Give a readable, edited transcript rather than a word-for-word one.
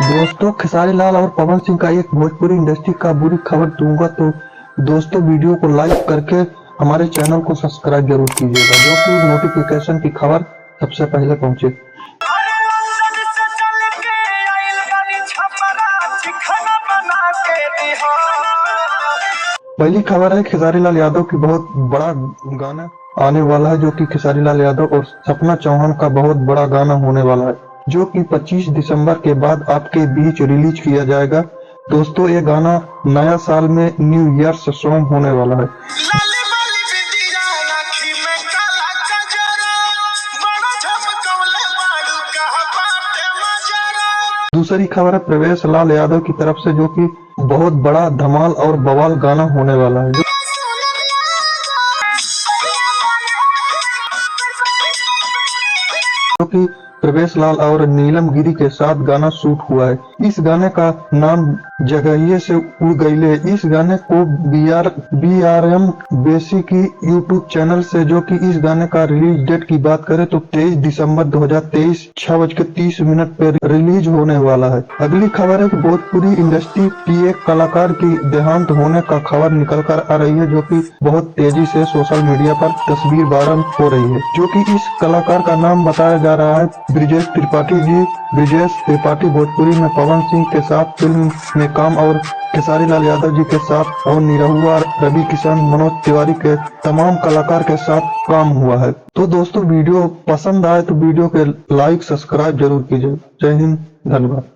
दोस्तों खेसारी लाल और पवन सिंह का एक भोजपुरी इंडस्ट्री का बुरी खबर दूंगा, तो दोस्तों वीडियो को लाइक करके हमारे चैनल को सब्सक्राइब जरूर कीजिएगा, जो कि नोटिफिकेशन की खबर सबसे पहले पहुंचे। पहली खबर है, खेसारी लाल यादव की बहुत बड़ा गाना आने वाला है, जो कि खेसारी लाल यादव और सपना चौहान का बहुत बड़ा गाना होने वाला है, जो कि 25 दिसंबर के बाद आपके बीच रिलीज किया जाएगा। दोस्तों ये गाना नया साल में न्यू ईयर सॉन्ग होने वाला है। दूसरी खबर है प्रवेश लाल यादव की तरफ से, जो कि बहुत बड़ा धमाल और बवाल गाना होने वाला है, जो कि प्रवेश लाल और नीलम गिरी के साथ गाना शूट हुआ है। इस गाने का नाम जगहिये से उड़ गईले। इस गाने को BRM बेसी की यूट्यूब चैनल से, जो कि इस गाने का रिलीज डेट की बात करें तो 23 दिसंबर 2023 6:30 पे रिलीज होने वाला है। अगली खबर है कि भोजपुरी इंडस्ट्री की एक कलाकार की देहांत होने का खबर निकल कर आ रही है, जो कि बहुत तेजी से सोशल मीडिया पर तस्वीर वायरल हो रही है, जो कि इस कलाकार का नाम बताया जा रहा है ब्रिजेश त्रिपाठी जी। ब्रिजेश त्रिपाठी भोजपुरी में पवन सिंह के साथ फिल्म में काम और खेसारी लाल यादव जी के साथ और निरहुआ, रवि किशन, मनोज तिवारी के तमाम कलाकार के साथ काम हुआ है। तो दोस्तों वीडियो पसंद आए तो वीडियो के लाइक सब्सक्राइब जरूर कीजिए। जय हिंद, धन्यवाद।